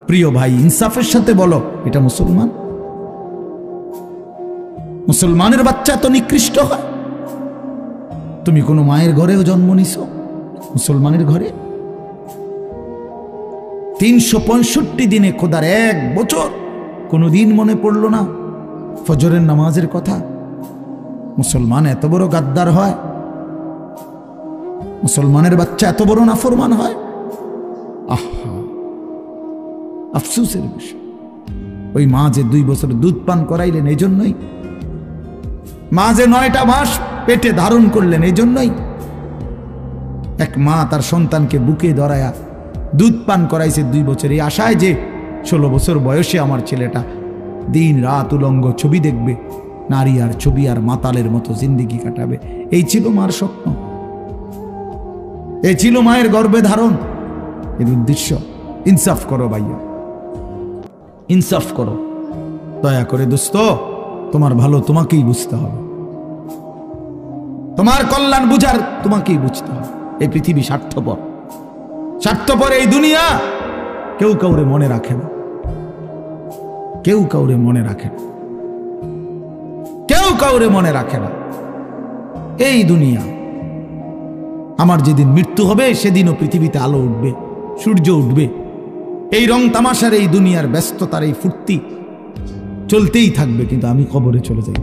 প্রিয় ভাই, ইনসাফের সাথে বলো, এটা মুসলমান? মুসলমানের বাচ্চা তো নিকৃষ্ট হয়। তুমি কোনো মায়ের ঘরেও জন্ম নিছো, মুসলমানের ঘরে? 365 দিনে খোদার 1 বছর কোনোদিন মনে পড়ল না ফজরের নামাজের কথা? মুসলমান এত বড় গাদ্দার হয়? মুসলমানের বাচ্চা এত বড় নাফরমান হয়? আহা, আফসোসের বিষয়। ওই মা যে 2 বছর দুধ পান করাইলেন এই জন্যই, মা যে 9টা মাস পেটে ধারণ করলেন এই জন্যই। এক মা তার সন্তানকে বুকে ধরায়া দুধ পান করাইছে 2 বছর, এই আশায় যে 16 বছর বয়সে আমার ছেলেটা দিন রাত উলঙ্গ ছবি দেখবে, নারী আর ছবি আর মাতালের মতো জিন্দেগি কাটাবে। এই ছিল মার স্বপ্ন, এই ছিল মায়ের গর্ভে ধারণ, এর উদ্দেশ্য। ইনসাফ করো ভাইয়া, ইনসাফ করো দয়া করে। দোস্ত, তোমার ভালো তোমাকেই বুঝতে হবে, তোমার কল্যাণ বুঝার তোমাকেই বুঝতে হবে। এই পৃথিবী স্বার্থপর, স্বার্থপর এই দুনিয়া। কেউ কাউরে মনে রাখে না, কেউ কাউরে মনে রাখে না, কেউ কাউরে মনে রাখে না। এই দুনিয়া, আমার যেদিন মৃত্যু হবে সেদিনও পৃথিবীতে আলো উঠবে, সূর্য উঠবে। এই রং তামাশার, এই দুনিয়ার ব্যস্ততার, এই ফুর্তি চলতেই থাকবে, কিন্তু আমি কবরে চলে যাই।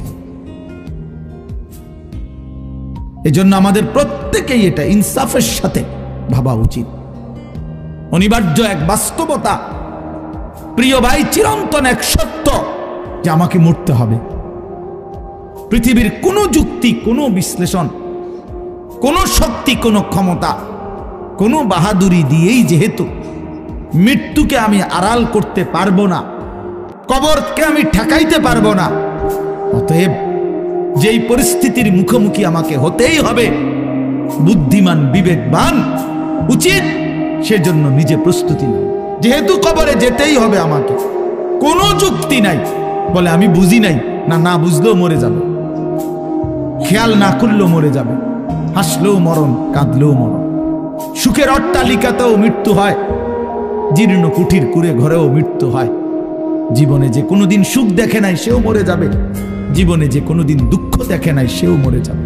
এই জন্য আমাদের প্রত্যেকেই এটা ইনসাফের সাথে ভাবা উচিত। অনিবার্য এক বাস্তবতা, প্রিয় ভাই, চিরন্তন এক সত্য যে আমাকে মরতে হবে। পৃথিবীর কোনো যুক্তি, কোনো বিশ্লেষণ, কোনো শক্তি, কোনো ক্ষমতা, কোনো বাহাদুরি দিয়েই যেহেতু মৃত্যুকে আমি আড়াল করতে পারবো না, কবরকে আমি ঠেকাইতে পারবো না, অতএব যেই পরিস্থিতির মুখোমুখি আমাকে হতেই হবে, বুদ্ধিমান বিবেকবান উচিত সেজন্য নিজে প্রস্তুতি নেই। যেহেতু কবরে যেতেই হবে আমাকে, কোনো যুক্তি নাই, বলে আমি বুঝি নাই, না না বুঝলেও মরে যাবে, খেয়াল না করলেও মরে যাবে, হাসলেও মরণ, কাঁদলেও মরণ। সুখের অট্টালিকাতেও মৃত্যু হয়, জীর্ণ কুঠির কুড়ে ঘরেও মৃত্যু হয়। জীবনে যে কোনোদিন সুখ দেখে নাই সেও মরে যাবে, জীবনে যে কোনোদিন দুঃখ দেখে নাই সেও মরে যাবে।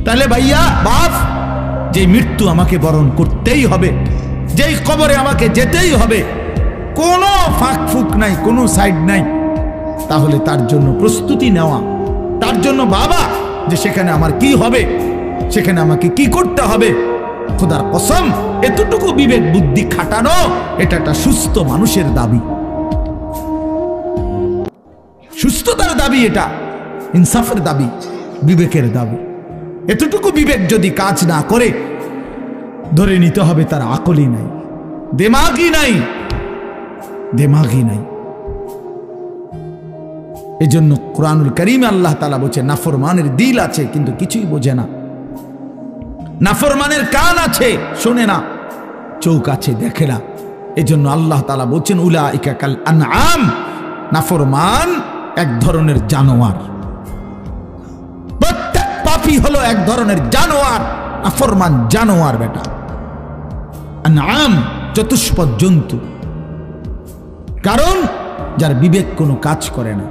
তাহলে ভাইয়া বাপ, যে মৃত্যু আমাকে বরণ করতেই হবে, যেই কবরে আমাকে যেতেই হবে, কোনো ফাঁক ফুক নাই, কোনো সাইড নাই, তাহলে তার জন্য প্রস্তুতি নেওয়া, তার জন্য বাবা যে সেখানে আমার কি হবে, সেখানে আমাকে কি করতে হবে, খোদার কসম এতটুকু বিবেক বুদ্ধি খাটানো, এটা একটা সুস্থ মানুষের দাবি, সুস্থতার দাবি, এটা ইনসাফের দাবি, বিবেকের দাবি। এতটুকু বিবেক যদি কাজ না করে, ধরে নিতে হবে তার আকলই নাই, দেমাগই নাই, দেমাগই নাই। এজন্য কুরআনুল কারীমে আল্লাহ তাআলা বলছে, নাফরমানের দিল আছে কিন্তু কিছুই বোঝে না, নাফরমানের কান আছে শোনে না, চোখ আছে দেখে না। এজন্য আল্লাহ তাআলা বলছেন, উলাইকা কাল আনআম, নাফরমান এক ধরনের জানোয়ার। প্রত্যেক পাপী হলো এক ধরনের জানোয়ার, নাফরমান জানোয়ার বেটা। আনআম চতুষ্পদ জন্তু। কারণ যার বিবেক কোনো কাজ করে না,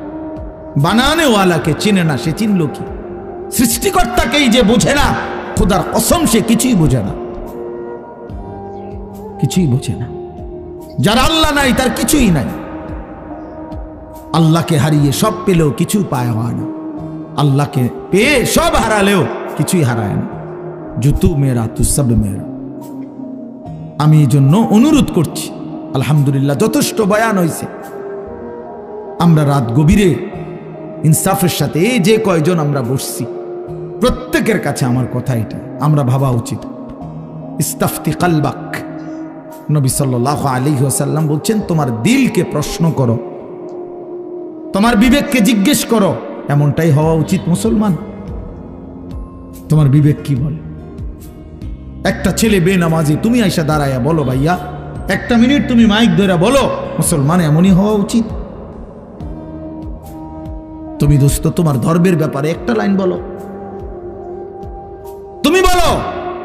বানানেওয়ালাকে চিনে না, সে চিনল কি? সৃষ্টিকর্তাকেই যে বোঝে না, খোদার কসম সে কিছুই বোঝে না, কিছুই বোঝে না। যার আল্লাহ নাই তার কিছুই নাই। আল্লাহকে হারিয়ে সব পেলেও কিছু পায় হয় না, আল্লাহকে পেয়ে সব হারালেও কিছুই হারায় না। জুতু মেরা তু সব মেরা। আমি এই জন্য অনুরোধ করছি, আলহামদুলিল্লাহ যথেষ্ট বয়ান হয়েছে। আমরা রাত গভীরে ইনসাফের সাথে এই যে কয়জন আমরা বসছি, প্রত্যেকের কাছে আমার কথা এটা, আমরা ভাবা উচিত। ইস্তাফতি কালবাক, নবী সাল্লাল্লাহু আলাইহি ওয়াসাল্লাম বলছেন, তোমার দিলকে প্রশ্ন করো, তোমার বিবেককে জিজ্ঞেস করো। এমনটাই হওয়া উচিত মুসলমান। তোমার বিবেক কি বলে? একটা ছেলে বেনামাজি, তুমি আইসা দাঁড়াইয়া বলো, ভাইয়া 1 মিনিট তুমি মাইক ধরে বলো, মুসলমান এমনই হওয়া উচিত। তুমি দোস্ত তোমার ধর্মের ব্যাপারে একটা লাইন বলো, তুমি বলো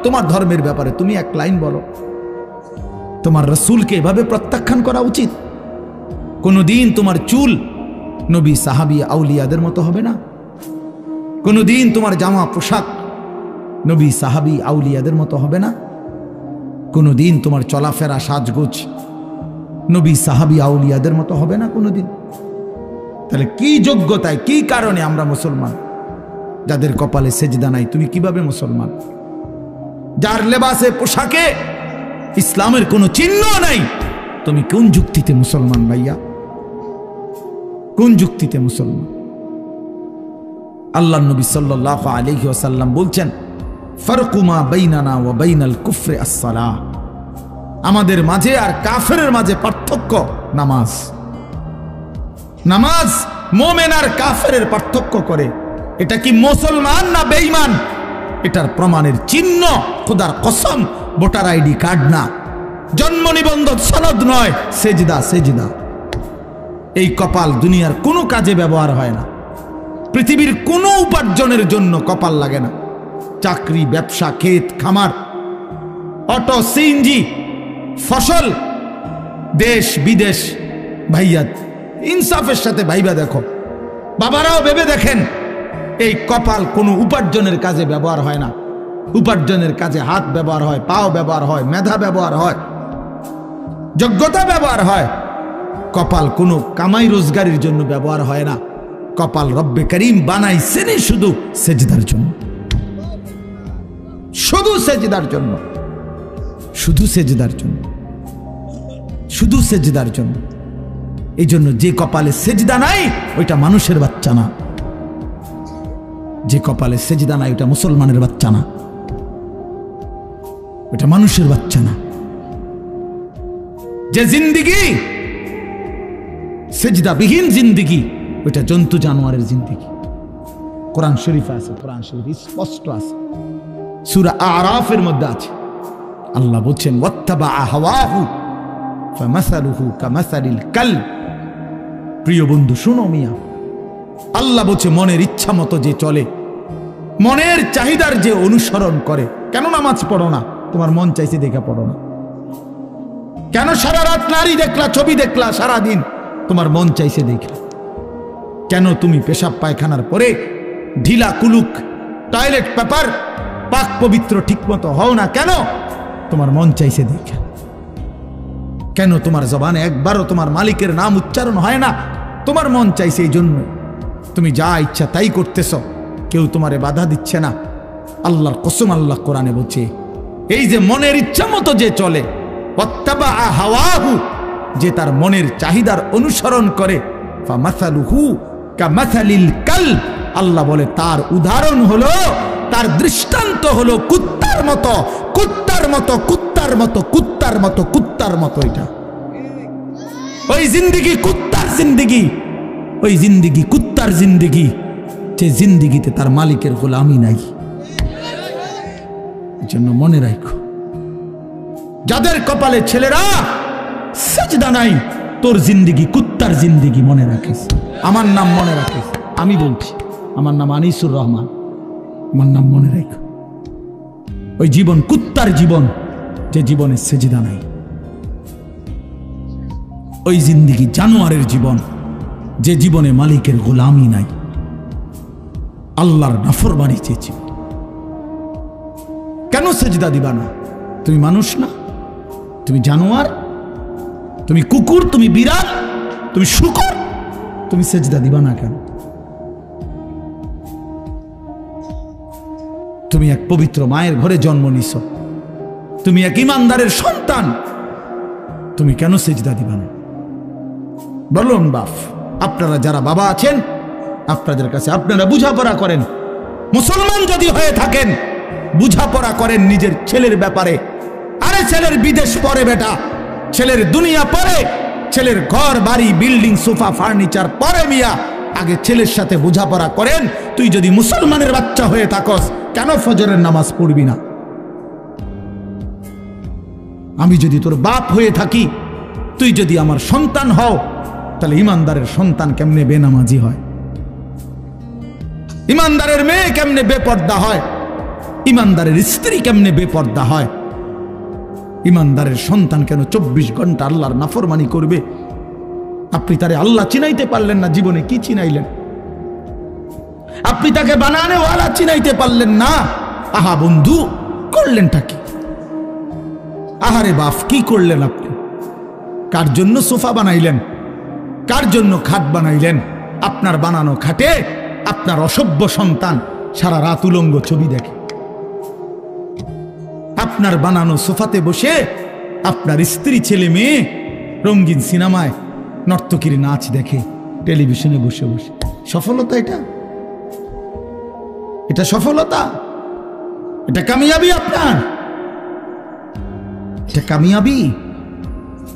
তোমার ধর্মের ব্যাপারে তুমি 1 লাইন বলো, তোমার রাসূলকে এভাবে প্রত্যাখ্যান করা উচিত। কোনোদিন তোমার চুল নবী সাহাবী আউলিয়াদের মতো হবে না। কোনোদিন তোমার জামা পোশাক নবী সাহাবী আউলিয়াদের মতো হবে না। কোনোদিন তোমার চলাফেরা সাজগোজ নবী সাহাবী আউলিয়াদের মতো হবে না কোনোদিন। তাহলে কি যোগ্যতায়, কি কারণে আমরা মুসলমান? যাদের কপালে সেজদা নাই, তুমি কিভাবে মুসলমান? যার লেবাসে পোশাকে ইসলামের কোনো চিহ্ন নাই, তুমি কোন যুক্তিতে মুসলমান ভাইয়া? কোন যুক্তিতে মুসলমান? আল্লাহ নবী সাল্লাল্লাহু আলাইহি ওয়াসাল্লাম বলছেন, ফারকু মা বাইনানা ওয়া বাইনাল কুফরি আস-সালাহ। আমাদের মাঝে আর কাফেরের মাঝে পার্থক্য নামাজ। নামাজ মুমিন আর কাফেরের পার্থক্য করে। এটা কি মুসলমান না বেঈমান? এটার প্রমাণের চিহ্ন খোদার কসম ভোটার আইডি কার্ড না, জন্ম নিবন্ধন সনদ নয়, সেজদা। সেজদা এই কপাল দুনিয়ার কোনো কাজে ব্যবহার হয় না। পৃথিবীর কোনো উপার্জনের জন্য কপাল লাগে না। চাকরি, ব্যবসা, ক্ষেত খামার, অটো, সিএনজি, ফসল, দেশ বিদেশ। ভাইয়া ইনসাফের সাথে ভাইবা দেখো, বাবারাও ভেবে দেখেন, এই কপাল কোনো উপার্জনের কাজে ব্যবহার হয় না। উপার্জনের কাজে হাত ব্যবহার হয়, পাও ব্যবহার হয়, মেধা ব্যবহার হয়, যোগ্যতা ব্যবহার হয়। কপাল কোনো কামাই রোজগারের জন্য ব্যবহার হয় না। কপাল রব্বে করিম বানাইছেন শুধু সেজদার জন্য, শুধু সেজদার জন্য, শুধু সেজদার জন্য, শুধু সেজদার জন্য। এই জন্য যে কপালে সেজদা নাই ওইটা মানুষের বাচ্চা না। যে কপালে সেজদা নাই ওটা মুসলমানের বাচ্চা না, ওটা মানুষের বাচ্চা না। যে জিন্দিগি সেজদাবিহীন জিন্দিগি, ওইটা জন্তু জানোয়ারের জিন্দিগি। কোরআন শরীফে আছে, কোরআন শরীফ স্পষ্ট আছে, সূরা আরাফের মধ্যে আছে। আল্লাহ বলছেন, ওয়াত্তাবা হাওয়াহু ফামাসালুহু কামাসালিল কালব। প্রিয় বন্ধু শুনো মিয়া, আল্লাহ বলছে মনের ইচ্ছা মতো যে চলে, মনের চাহিদার যে অনুসরণ করে। কেন নামাজ পড়ো না? তোমার মন চাইছে দেখে পড়ো না। কেন সারা রাত নারী দেখলা, ছবি দেখলা সারা দিন? তোমার মন চাইছে দেখে। কেন তুমি পেশাব পায়খানার পরে ঢিলা কুলুক টয়লেট পেপার পাক পবিত্র ঠিক মতো হও না? কেন? তোমার মন চাইছে দেখে। কেন তোমার জবানে একবারও তোমার মালিকের নাম উচ্চারণ হয় না? তোমার মন চাইছে। এই জন্য তুমি যা ইচ্ছা তাই করতেছ, কেউ তোমারে বাধা দিচ্ছে না। আল্লাহর কসম, আল্লাহ কোরআনে বলছে, এই যে মনের ইচ্ছা মতো যে চলে, ওয়াত্তাবা হাওয়াহু, যে তার মনের চাহিদার অনুসরণ করে, ফামাসালুহু কামাসালিল কালব। আল্লাহ বলে তার উদাহরণ হলো, তার দৃষ্টান্ত হলো কুত্তার মতো, কুত্তার মতো, কুত্তার মতো, কুত্তার মতো, কুত্তার মতো। এটা ওই জিন্দিগি কুত্তার জিন্দিগি, ওই জিন্দিগি কুত্তার জিন্দিগি, যে জিন্দিগিতে তার মালিকের গোলামি নাই। জন্য মনে রাখো, যাদের কপালে ছেলেরা সেজদা নাই, তোর জিন্দিগি কুত্তার জিন্দিগি। মনে রাখিস, আমার নাম মনে রাখিস। আমি বলছি, আমার নাম আনিসুর রহমান। আমার নাম মনে রাখো। ওই জীবন কুত্তার জীবন, যে জীবনে সেজদা নাই। ওই জিন্দিগি জানোয়ারের জীবন, যে জীবনে মালিকের গোলামি নাই, আল্লাহর নাফরমানি চেয়েছি। কেন সেজদা দিবা না? তুমি মানুষ না? তুমি জানোয়ার? তুমি কুকুর? তুমি বিড়াল? তুমি শূকর? তুমি সেজদা দিবা না কেন? তুমি এক পবিত্র মায়ের ঘরে জন্ম নিছ, তুমি এক ইমানদারের সন্তান, তুমি কেন সেজদা দিবা না? বলুন বাপ, আপনারা যারা বাবা আছেন, আপনাদের কাছে আপনারা বুঝাপড়া করেন। মুসলমান যদি হয়ে থাকেন, বুঝাপড়া করেন নিজের ছেলের ব্যাপারে। আরে ছেলের বিদেশ পরে বেটা, ছেলের দুনিয়া পরে, ছেলের ঘর বাড়ি বিল্ডিং সোফা ফার্নিচার পরে। মিয়া আগে ছেলের সাথে বোঝাপড়া করেন। তুই যদি মুসলমানের বাচ্চা হয়ে থাকস, কেন ফজরের নামাজ পড়বি না? আমি যদি তোর বাপ হয়ে থাকি, তুই যদি আমার সন্তান হও, তাহলে ইমানদারের সন্তান কেমনে বেনামাজি হয়? ইমানদারের মেয়ে কেমনে বেপর্দা হয়? ইমানদারের স্ত্রী কেমনে বেপর্দা হয়? ইমানদারের সন্তান কেন 24 ঘন্টা আল্লাহর নাফরমানি করবে? আপনি তারে আল্লাহ চিনাইতে পারলেন না, জীবনে কি চিনাইলেন? আপনি তাকে বানানেওয়ালা চিনাইতে পারলেন না। আহা বন্ধু, করলেনটা কি? আহারে বাপ, কি করলেন আপনি? কার জন্য সোফা বানাইলেন? কার জন্য খাট বানাইলেন? আপনার বানানো খাটে আপনার অসভ্য সন্তান সারা রাত উলঙ্গ ছবি দেখে। আপনার বানানো সোফাতে বসে আপনার স্ত্রী, ছেলে, মেয়ে রঙিন সিনেমায় নর্তকীর নাচ দেখে টেলিভিশনে বসে বসে। সফলতা এটা? এটা সফলতা? এটা কামিয়াবি আপনার? এটা কামিয়াবি?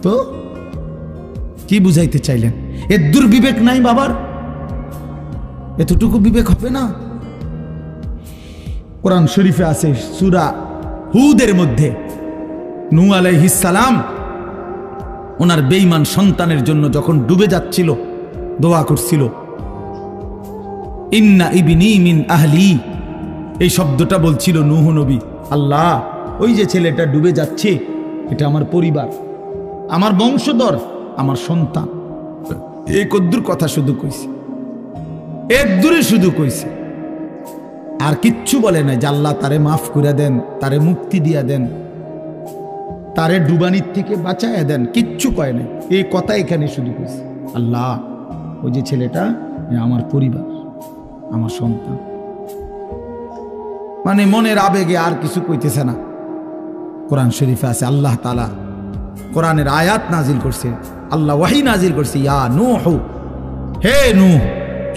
তো কি বুঝাইতে চাইলেন? এর দুর্বিবেক নাই বাবার? এতটুকু বিবেক হবে না? কোরআন শরীফে আছে সূরা হুদের মধ্যে নূহ আলাইহিস সালাম ওনার বেঈমান সন্তানের জন্য যখন ডুবে যাচ্ছিল দোয়া করছিল, ইন্না ইবনি মিন আহলি। এই শব্দটা বলছিল নূহ নবী, আল্লাহ ওই যে ছেলেটা ডুবে যাচ্ছে এটা আমার পরিবার, আমার বংশধর, আমার সন্তান। এই কদ্দুর কথা শুধু কইছে, এক দূরে শুধু কইছে, আর কিচ্ছু বলে নাই যে আল্লাহ তারে মাফ করে দেন, তারে মুক্তি দিয়া দেন, তারে ডুবানির থেকে বাঁচায় দেন, কিচ্ছু কয় নাই। এই কথা এখানে শুধু কইছে, আল্লাহ ওই যে ছেলেটা আমার পরিবার, আমার সন্তান। মানে মনের আবেগে আর কিছু কইতেছে না। কোরআন শরীফে আছে আল্লাহ তাআলা কোরআনের আয়াত নাজিল করছে, আল্লাহ ওয়াহি নাজিল করছে, ইয়া নূহ, হে নূহ,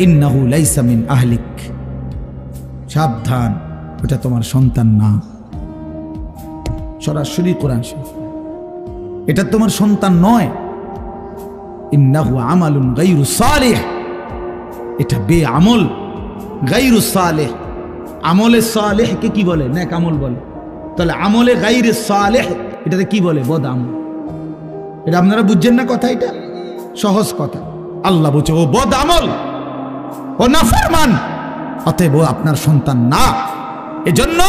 ইন্নাহু লাইসা মিন আহলিক, সাবধান ওটা তোমার সন্তান না। সরাসরি কোরআন শরীফ, এটা তোমার সন্তান নয়। ইন্নাহু আমালুন গায়রু সালিহ, এটা বেআমল, গায়রু সালিহ। আমলে সালেহ কে কি বলে? নেক আমল বলে। তাহলে আমলে গায়রে সালেহ এটাতে কি বলে? বদ আমল। এটা আপনারা বুঝছেন না কথা? এটা সহজ কথা। আল্লাহ বলছে ও বদ আমল, ও নাফরমান, অতএব ও আপনার সন্তান না। এজন্য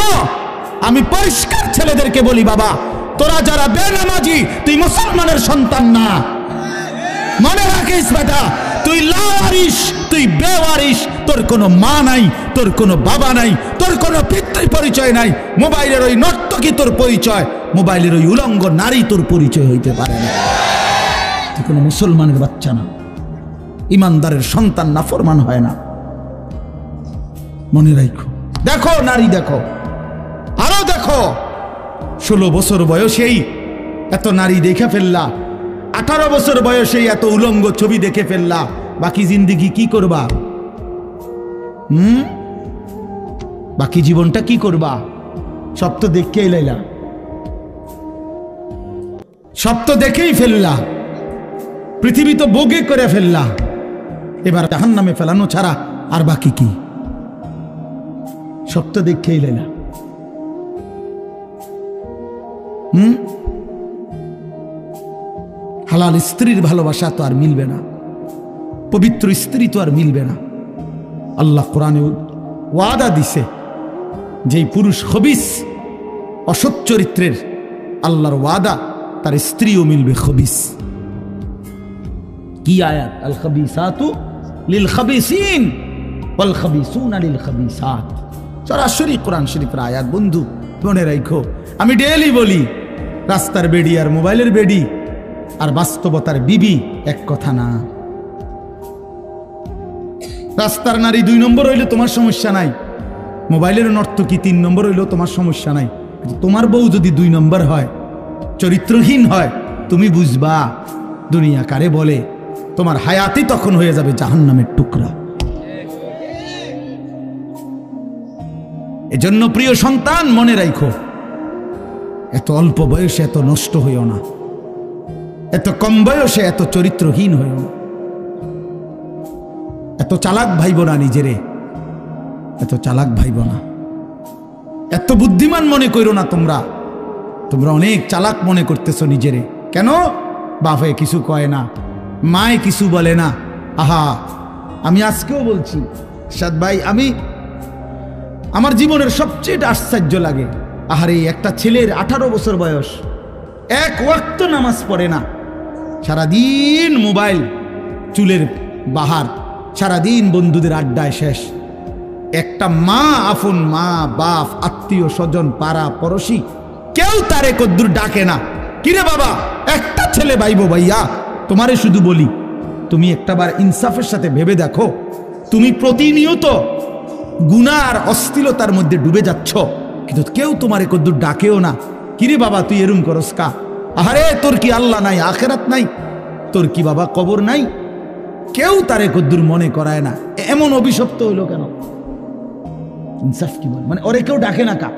আমি পরিষ্কার ছেলেদেরকে বলি, বাবা তোরা যারা বেনামাজি, তুই মুসলমানের সন্তান না। মনে রাখিস বেটা, তুই লাওয়ারিস, তুই বেওয়ারিস, তোর কোনো মা নাই, তোর কোনো বাবা নাই, তোর কোনো পিতৃ পরিচয় নাই। মোবাইলের ওই নর্তকী তোর পরিচয়, মোবাইলের ওই উলঙ্গ নারী তোর পরিচয় হইতে পারে না। তুই কোনো মুসলমানের বাচ্চা না, ইমানদারের সন্তান নাফরমান হয় না। মনে রাখো। দেখো নারী, দেখো আরো দেখো, 16 বছর বয়সেই এত নারী দেখে ফেললা, 18 বছর বয়সেই এত উলঙ্গ ছবি দেখে ফেললা, বাকি জিন্দেগি কি করবা? বাকি জীবনটা কি করবা? সব তো দেখেই লাইলা, সব তো দেখেই ফেললা, পৃথিবী তো ভোগে করে ফেললা, এবার জাহান্নামে ফেলানো ছাড়া আর বাকি কি? সব তো দেখেই লাইলা। হালাল স্ত্রীর ভালোবাসা তো আর মিলবে না, পবিত্র স্ত্রী তো আর মিলবে না। আল্লাহ কোরআনে ওয়াদা দিছে, যেই পুরুষ খবিস, অসৎ চরিত্রের, আল্লাহর ওয়াদা তার স্ত্রীও মিলবে খবিস। কি আয়াত? আল খাবিসাতু লিল খাবিসিন ওয়াল খাবিসুনা লিল খাবিসাত। সরাসরি কোরআন শরীফের আয়াত। বন্ধু মনে রাখো, আমি ডেইলি বলি, রাস্তার বেডি আর মোবাইলের বেডি আর বাস্তবতার বিবি এক কথা না। রাস্তার নারী 2 নম্বর হইলে তোমার সমস্যা নাই, মোবাইলের নর্তকী 3 নম্বর হইলেও তোমার সমস্যা নাই। তোমার বউ যদি 2 নম্বর হয়, চরিত্রহীন হয়, তুমি বুঝবা দুনিয়া কারে বলে। তোমার হায়াতই তখন হয়ে যাবে জাহান্নামের টুকরা। এজন্য প্রিয় সন্তান মনে রাখো, এত অল্প বয়সে এত নষ্ট হইও না, এত কম বয়সে এত চরিত্রহীন হইও না, এত চালাক ভাইব না নিজেরে, এত চালাক ভাইব না, এত বুদ্ধিমান মনে করো না। তোমরা তোমরা অনেক চালাক মনে করতেছো নিজেরে। কেন? বাপে কিছু কয় না, মায়ে কিছু বলে না। আহা, আমি আজকেও বলছি সাদ ভাই, আমি আমার জীবনের সবচেয়ে আশ্চর্য লাগে, আহারে একটা ছেলের 18 বছর বয়স, এক ওয়াক্ত নামাজ পড়ে না, সারাদিন মোবাইল, চুলের বাহার, সারাদিন বন্ধুদের আড্ডায় শেষ। একটা মা, আপন মা, বাপ, আত্মীয় স্বজন, পাড়া পড়শি কেউ তারে কদ্দুর ডাকে না। কিরে বাবা, একটা ছেলে ভাইবো ভাইয়া, তোমারে শুধু বলি, তুমি একটাবার ইনসাফের সাথে ভেবে দেখো, তুমি প্রতিনিয়ত গুনাহ আর অশ্লীলতার মধ্যে ডুবে যাচ্ছ, কিন্তু কেউ তোমারে কদ্দুর ডাকেও না। কিরে বাবা, তুই এরম করস কা? আরে তোর কি আল্লাহ নাই, আখেরাত নাই? তোর কি বাবা কবর নাই? কেউ তারে কদ্দুর মনে করায় না। এমন অভিশপ্ত হইল কেন? ইনসাফ কি বল, মানে ওরে কেউ ডাকে না কা?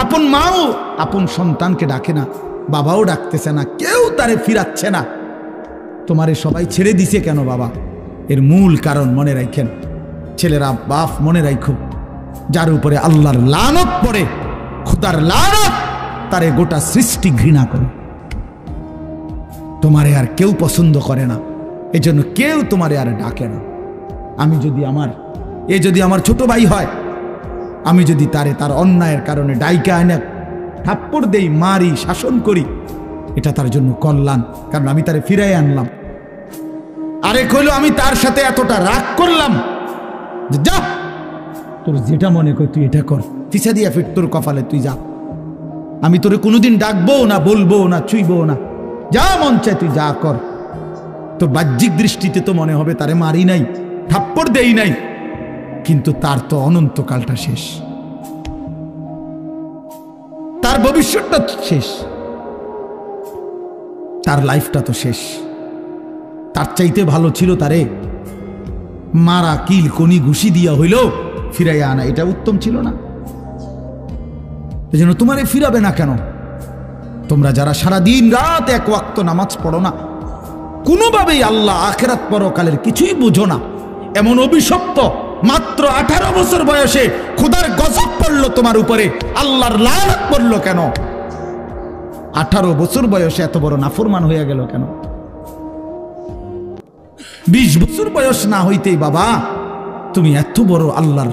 আপন মাও আপন সন্তানকে ডাকে না, বাবাও ডাকতেছে না, কেউ তারে ফিরাচ্ছে না। তোমারে সবাই ছেড়ে দিছে কেন বাবা? এর মূল কারণ মনে রাখেন, ছেলেরা, বাপ মনে রাখো, যার উপরে আল্লাহর লানত পড়ে, খোদার লানত, তারে গোটা সৃষ্টি ঘৃণা করে। তোমারে আর কেউ পছন্দ করে না, এজন্য কেউ তোমারে আর ডাকে না। আমি যদি আমার ছোট ভাই হয়, আমি যদি তারে তার অন্যায়ের কারণে ডাইকা আনে থাপ্পড় দেই, মারি, শাসন করি, এটা তার জন্য কল্যাণ, কারণ আমি তারে ফিরাই আনলাম। আরেক হইল আমি তার সাথে এতটা রাগ করলাম, যা তোর যেটা মনে কর তুই এটা কর, ফিসা দিয়া ফিট তোর কপালে, তুই যা, আমি তোরে কোনোদিন ডাকবো না, বলবো না, ছুঁইবো না, যা মন চায় তুই যা কর। তো বাহ্যিক দৃষ্টিতে তো মনে হবে তারে মারি নাই, থাপ্পড় দেই নাই, কিন্তু তার তো অনন্তকালটা শেষ, তার ভবিষ্যৎটা শেষ, তার লাইফটা তো শেষ। তার চাইতে ভালো ছিল তারে মারা, কিল, কনি, ঘুষি দিয়া হইল ফিরাইয়া আনা, এটা উত্তম ছিল না? এজন্য তোমারে ফিরাবে না কেন? তোমরা যারা সারা দিন রাত এক ওয়াক্ত নামাজ পড়ো না, কোনোভাবেই আল্লাহ আখিরাত পরকালের কিছুই বুঝো না, এমন অভিশপ্ত, মাত্র 18 বছর বয়সে খোদার গজব পড়লো তোমার উপরে, আল্লাহর লানত পড়লো কেন? 18 বছর বয়সে এত বড় নাফরমান হয়ে গেল কেন? 20 বছর বয়স না হইতেই বাবা তুমি এত বড় আল্লাহর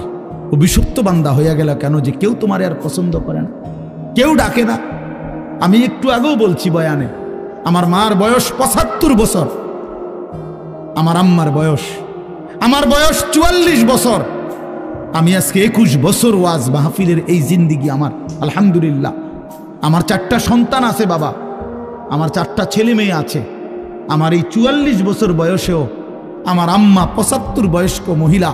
অভিশপ্ত বান্দা হইয়া গেল কেন, যে কেউ তোমার আর পছন্দ করে না, কেউ ডাকে না? আমি একটু আগেও বলছি বয়ানে, আমার মার বয়স 75 বছর, আমার আম্মার বয়স, আমার বয়স 44 বছর। আমি আজকে 21 বছর ওয়াজ মাহফিলের এই জিন্দিগি আমার, আলহামদুলিল্লাহ। আমার 4টা সন্তান আছে বাবা, আমার 4টা ছেলে মেয়ে আছে। আমার এই 44 বছর বয়সেও আমার আম্মা 75 বয়স্ক মহিলা,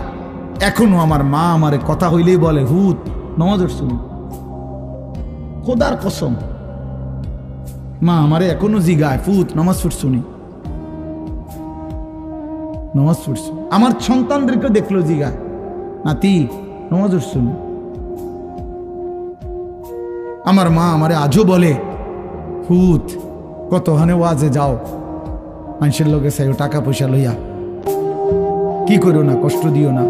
এখনো আমার মা আমারে কথা হইলেই বলে, হুত নামাজ শুনি, খোদার কসম মা আমারে এখনো জিগায়, ফুত নামাজ শুনি, নামাজ পড়ছো। আমার সন্তানদেরকে দেখলো জিগায়, নাতি নামাজ শুনি। আমার মা আমারে আজও বলে, ফুত কত হানে ওয়াজে যাও, মানুষের লোকে চাইও টাকা পয়সা লইয়া, কি করো না, কষ্ট দিও না।